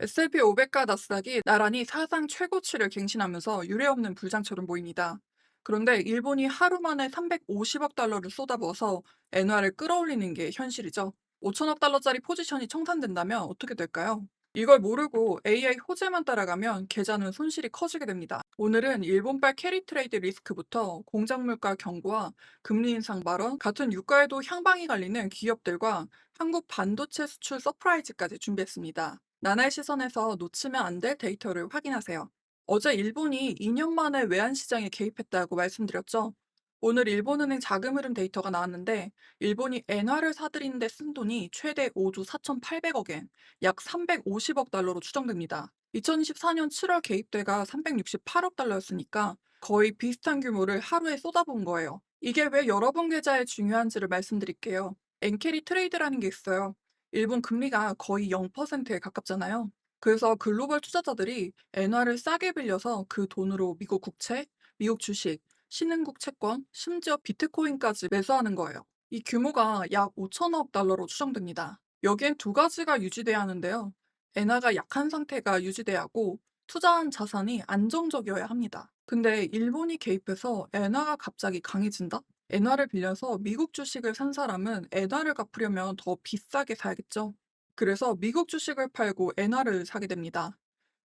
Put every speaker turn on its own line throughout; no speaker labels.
S&P 500과 나스닥이 나란히 사상 최고치를 갱신하면서 유례없는 불장처럼 보입니다. 그런데 일본이 하루 만에 350억 달러를 쏟아부어서 엔화를 끌어올리는 게 현실이죠. 5천억 달러짜리 포지션이 청산된다면 어떻게 될까요? 이걸 모르고 AI 호재만 따라가면 계좌는 손실이 커지게 됩니다. 오늘은 일본발 캐리 트레이드 리스크부터 공작 물가 경고와 금리 인상 발언, 같은 유가에도 향방이 갈리는 기업들과 한국 반도체 수출 서프라이즈까지 준비했습니다. 나날 시선에서 놓치면 안 될 데이터를 확인하세요. 어제 일본이 2년 만에 외환시장에 개입했다고 말씀드렸죠. 오늘 일본은행 자금 흐름 데이터가 나왔는데 일본이 엔화를 사들이는 데 쓴 돈이 최대 5조 4,800억 엔, 약 350억 달러로 추정됩니다. 2024년 7월 개입대가 368억 달러였으니까 거의 비슷한 규모를 하루에 쏟아부은 거예요. 이게 왜 여러분 계좌에 중요한지를 말씀드릴게요. 엔캐리 트레이드라는 게 있어요. 일본 금리가 거의 0%에 가깝잖아요. 그래서 글로벌 투자자들이 엔화를 싸게 빌려서 그 돈으로 미국 국채, 미국 주식, 신흥국 채권, 심지어 비트코인까지 매수하는 거예요. 이 규모가 약 5천억 달러로 추정됩니다. 여기엔 두 가지가 유지돼야 하는데요. 엔화가 약한 상태가 유지돼야 하고 투자한 자산이 안정적이어야 합니다. 근데 일본이 개입해서 엔화가 갑자기 강해진다? 엔화를 빌려서 미국 주식을 산 사람은 엔화를 갚으려면 더 비싸게 사야겠죠. 그래서 미국 주식을 팔고 엔화를 사게 됩니다.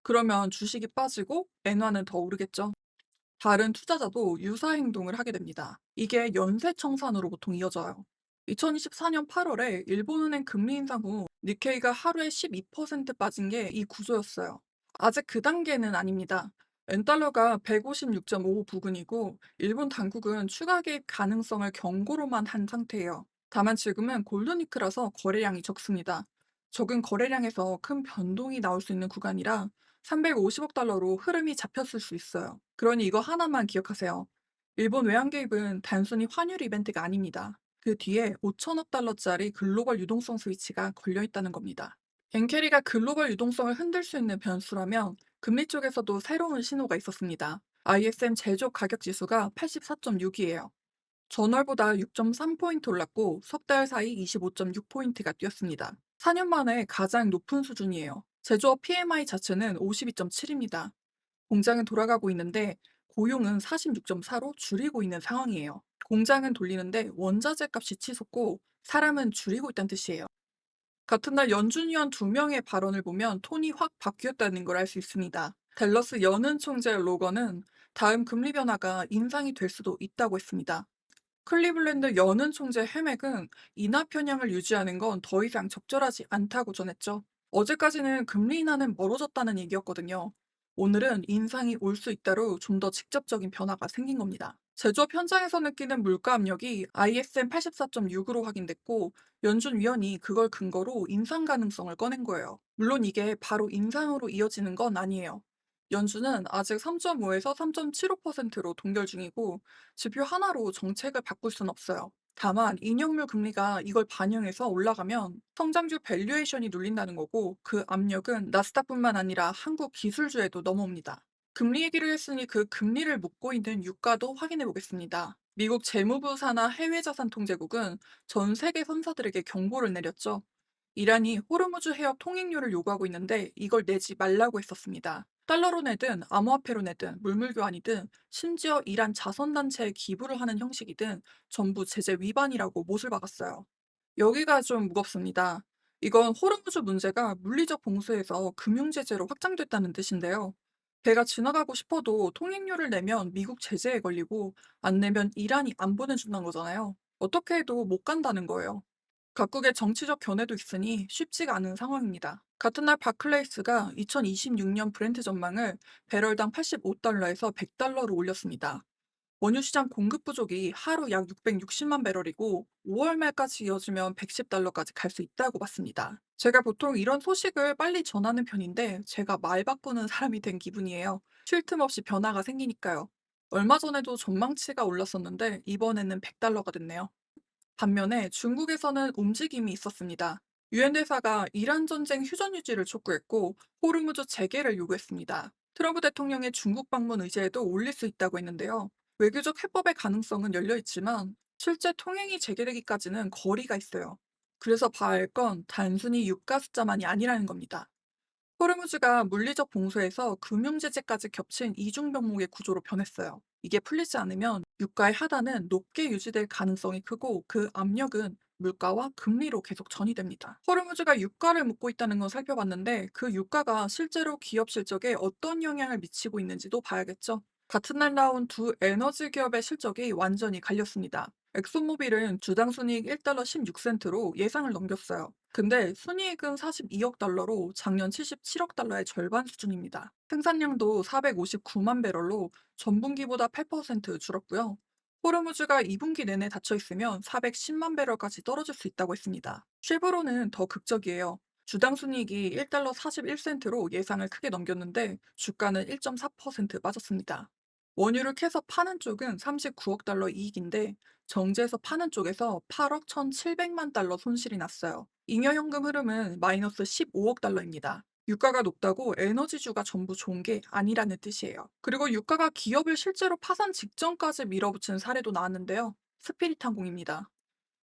그러면 주식이 빠지고 엔화는 더 오르겠죠. 다른 투자자도 유사 행동을 하게 됩니다. 이게 연쇄청산으로 보통 이어져요. 2024년 8월에 일본은행 금리 인상 후 니케이가 하루에 12% 빠진 게 이 구조였어요. 아직 그 단계는 아닙니다. 엔달러가 156.5 부근이고 일본 당국은 추가 개입 가능성을 경고로만 한 상태예요. 다만 지금은 골든위크라서 거래량이 적습니다. 적은 거래량에서 큰 변동이 나올 수 있는 구간이라 350억 달러로 흐름이 잡혔을 수 있어요. 그러니 이거 하나만 기억하세요. 일본 외환 개입은 단순히 환율 이벤트가 아닙니다. 그 뒤에 5천억 달러짜리 글로벌 유동성 스위치가 걸려 있다는 겁니다. 엔캐리가 글로벌 유동성을 흔들 수 있는 변수라면 금리 쪽에서도 새로운 신호가 있었습니다. ISM 제조 가격 지수가 84.6이에요. 전월보다 6.3포인트 올랐고 석 달 사이 25.6포인트가 뛰었습니다. 4년 만에 가장 높은 수준이에요. 제조업 PMI 자체는 52.7입니다. 공장은 돌아가고 있는데 고용은 46.4로 줄이고 있는 상황이에요. 공장은 돌리는데 원자재 값이 치솟고 사람은 줄이고 있다는 뜻이에요. 같은 날 연준 위원 두 명의 발언을 보면 톤이 확 바뀌었다는 걸 알 수 있습니다. 댈러스 연은 총재 로건은 다음 금리 변화가 인상이 될 수도 있다고 했습니다. 클리블랜드 연은 총재 해맥은 인하 편향을 유지하는 건 더 이상 적절하지 않다고 전했죠. 어제까지는 금리 인하는 멀어졌다는 얘기였거든요. 오늘은 인상이 올 수 있다로 좀 더 직접적인 변화가 생긴 겁니다. 제조업 현장에서 느끼는 물가 압력이 ISM 84.6으로 확인됐고 연준 위원이 그걸 근거로 인상 가능성을 꺼낸 거예요. 물론 이게 바로 인상으로 이어지는 건 아니에요. 연준은 아직 3.5에서 3.75%로 동결 중이고 지표 하나로 정책을 바꿀 순 없어요. 다만 인용물 금리가 이걸 반영해서 올라가면 성장주 밸류에이션이 눌린다는 거고 그 압력은 나스닥뿐만 아니라 한국 기술주에도 넘어옵니다. 금리 얘기를 했으니 그 금리를 묶고 있는 유가도 확인해 보겠습니다. 미국 재무부 산하 해외자산 통제국은 전 세계 선사들에게 경고를 내렸죠. 이란이 호르무즈 해협 통행료를 요구하고 있는데 이걸 내지 말라고 했었습니다. 달러로 내든 암호화폐로 내든 물물교환이든 심지어 이란 자선단체에 기부를 하는 형식이든 전부 제재 위반이라고 못을 박았어요. 여기가 좀 무겁습니다. 이건 호르무즈 문제가 물리적 봉쇄에서 금융제재로 확장됐다는 뜻인데요. 배가 지나가고 싶어도 통행료를 내면 미국 제재에 걸리고 안 내면 이란이 안 보내준다는 거잖아요. 어떻게 해도 못 간다는 거예요. 각국의 정치적 견해도 있으니 쉽지가 않은 상황입니다. 같은 날 바클레이스가 2026년 브렌트 전망을 배럴당 85달러에서 100달러로 올렸습니다. 원유 시장 공급 부족이 하루 약 660만 배럴이고 5월 말까지 이어지면 110달러까지 갈 수 있다고 봤습니다. 제가 보통 이런 소식을 빨리 전하는 편인데 제가 말 바꾸는 사람이 된 기분이에요. 쉴 틈 없이 변화가 생기니까요. 얼마 전에도 전망치가 올랐었는데 이번에는 100달러가 됐네요. 반면에 중국에서는 움직임이 있었습니다. 유엔 대사가 이란 전쟁 휴전 유지를 촉구했고 호르무즈 재개를 요구했습니다. 트럼프 대통령의 중국 방문 의제에도 올릴 수 있다고 했는데요. 외교적 해법의 가능성은 열려 있지만 실제 통행이 재개되기까지는 거리가 있어야 해요. 그래서 봐야 할 건 단순히 유가 숫자만이 아니라는 겁니다. 호르무즈가 물리적 봉쇄에서 금융제재까지 겹친 이중 병목의 구조로 변했어요. 이게 풀리지 않으면 유가의 하단은 높게 유지될 가능성이 크고 그 압력은 물가와 금리로 계속 전이됩니다. 호르무즈가 유가를 묶고 있다는 건 살펴봤는데 그 유가가 실제로 기업 실적에 어떤 영향을 미치고 있는지도 봐야겠죠. 같은 날 나온 두 에너지 기업의 실적이 완전히 갈렸습니다. 엑소모빌은 주당 순이익 1달러 16센트로 예상을 넘겼어요. 근데 순이익은 42억 달러로 작년 77억 달러의 절반 수준입니다. 생산량도 459만 배럴로 전분기보다 8% 줄었고요. 호르무즈가 2분기 내내 닫혀 있으면 410만 배럴까지 떨어질 수 있다고 했습니다. 쉐보론은 더 극적이에요. 주당 순이익이 1달러 41센트로 예상을 크게 넘겼는데 주가는 1.4% 빠졌습니다. 원유를 캐서 파는 쪽은 39억 달러 이익인데 정제해서 파는 쪽에서 8억 1,700만 달러 손실이 났어요. 잉여현금 흐름은 마이너스 15억 달러입니다. 유가가 높다고 에너지주가 전부 좋은 게 아니라는 뜻이에요. 그리고 유가가 기업을 실제로 파산 직전까지 밀어붙인 사례도 나왔는데요. 스피릿 항공입니다.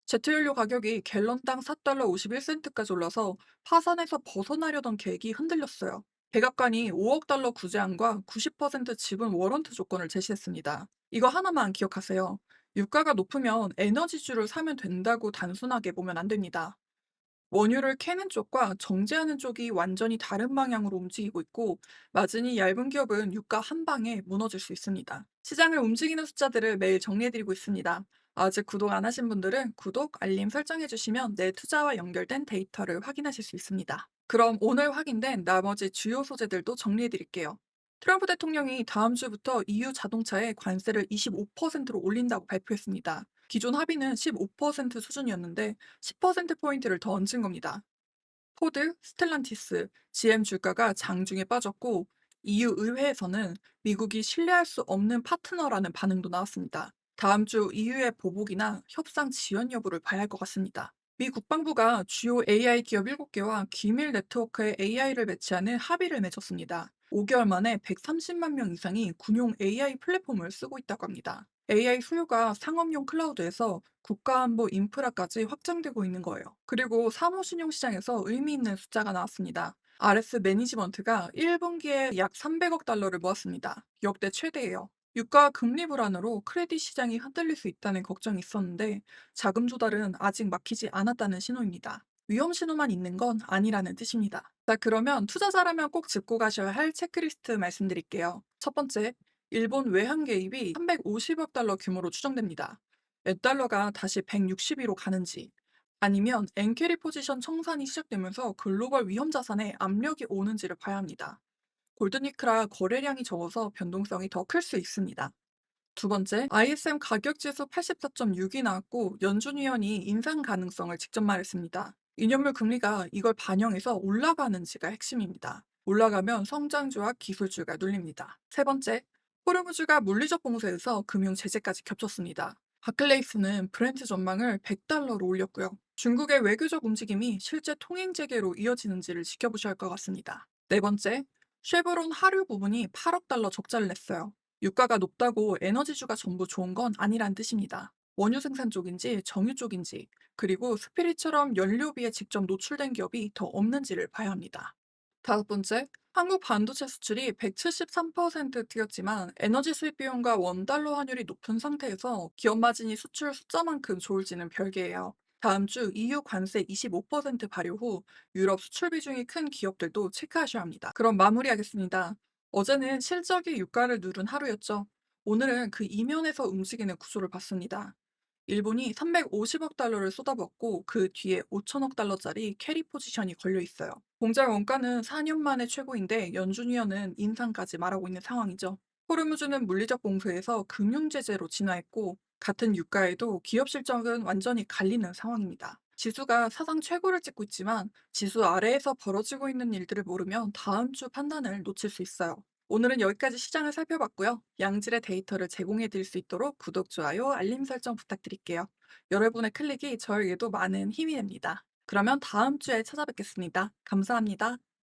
제트연료 가격이 갤런당 4달러 51센트까지 올라서 파산에서 벗어나려던 계획이 흔들렸어요. 백악관이 5억 달러 구제안과 90% 지분 워런트 조건을 제시했습니다. 이거 하나만 기억하세요. 유가가 높으면 에너지주를 사면 된다고 단순하게 보면 안 됩니다. 원유를 캐는 쪽과 정제하는 쪽이 완전히 다른 방향으로 움직이고 있고, 마진이 얇은 기업은 유가 한 방에 무너질 수 있습니다. 시장을 움직이는 숫자들을 매일 정리해드리고 있습니다. 아직 구독 안 하신 분들은 구독, 알림 설정해주시면 내 투자와 연결된 데이터를 확인하실 수 있습니다. 그럼 오늘 확인된 나머지 주요 소재들도 정리해드릴게요. 트럼프 대통령이 다음 주부터 EU 자동차에 관세를 25%로 올린다고 발표했습니다. 기존 합의는 15% 수준이었는데 10%포인트를 더 얹은 겁니다. 포드, 스텔란티스, GM 주가가 장중에 빠졌고 EU 의회에서는 미국이 신뢰할 수 없는 파트너라는 반응도 나왔습니다. 다음 주 EU의 보복이나 협상 지연 여부를 봐야 할 것 같습니다. 미 국방부가 주요 AI 기업 7개와 기밀 네트워크에 AI를 배치하는 합의를 맺었습니다. 5개월 만에 130만 명 이상이 군용 AI 플랫폼을 쓰고 있다고 합니다. AI 수요가 상업용 클라우드에서 국가안보 인프라까지 확장되고 있는 거예요. 그리고 사무신용 시장에서 의미 있는 숫자가 나왔습니다. RS 매니지먼트가 1분기에 약 300억 달러를 모았습니다. 역대 최대예요. 유가와 금리 불안으로 크레딧 시장이 흔들릴 수 있다는 걱정이 있었는데 자금 조달은 아직 막히지 않았다는 신호입니다. 위험 신호만 있는 건 아니라는 뜻입니다. 자, 그러면 투자자라면 꼭 짚고 가셔야 할 체크리스트 말씀드릴게요. 첫 번째, 일본 외환 개입이 350억 달러 규모로 추정됩니다. 엔달러가 다시 160위로 가는지, 아니면 엔캐리 포지션 청산이 시작되면서 글로벌 위험 자산에 압력이 오는지를 봐야 합니다. 골드니크라 거래량이 적어서 변동성이 더 클 수 있습니다. 두 번째, ISM 가격 지수 84.6이 나왔고 연준 위원이 인상 가능성을 직접 말했습니다. 이념물 금리가 이걸 반영해서 올라가는지가 핵심입니다. 올라가면 성장주와 기술주가 눌립니다. 세 번째, 호르무즈가 물리적 봉쇄에서 금융 제재까지 겹쳤습니다. 바클레이스는 브렌트 전망을 100달러로 올렸고요. 중국의 외교적 움직임이 실제 통행 재개로 이어지는지를 지켜보셔야 할 것 같습니다. 네 번째, 쉐보론 하류 부분이 8억 달러 적자를 냈어요. 유가가 높다고 에너지주가 전부 좋은 건 아니란 뜻입니다. 원유 생산 쪽인지 정유 쪽인지, 그리고 스피릿처럼 연료비에 직접 노출된 기업이 더 없는지를 봐야 합니다. 다섯 번째, 한국 반도체 수출이 173% 뛰었지만 에너지 수입 비용과 원달러 환율이 높은 상태에서 기업 마진이 수출 숫자만큼 좋을지는 별개예요. 다음 주 EU 관세 25% 발효 후 유럽 수출 비중이 큰 기업들도 체크하셔야 합니다. 그럼 마무리하겠습니다. 어제는 실적이 유가를 누른 하루였죠. 오늘은 그 이면에서 움직이는 구조를 봤습니다. 일본이 350억 달러를 쏟아붓고 그 뒤에 5천억 달러짜리 캐리 포지션이 걸려 있어요. 공장 원가는 4년 만에 최고인데 연준 위원은 인상까지 말하고 있는 상황이죠. 호르무즈는 물리적 봉쇄에서 금융 제재로 진화했고 같은 유가에도 기업 실적은 완전히 갈리는 상황입니다. 지수가 사상 최고를 찍고 있지만 지수 아래에서 벌어지고 있는 일들을 모르면 다음 주 판단을 놓칠 수 있어요. 오늘은 여기까지 시장을 살펴봤고요. 양질의 데이터를 제공해 드릴 수 있도록 구독, 좋아요, 알림 설정 부탁드릴게요. 여러분의 클릭이 저에게도 많은 힘이 됩니다. 그러면 다음 주에 찾아뵙겠습니다. 감사합니다.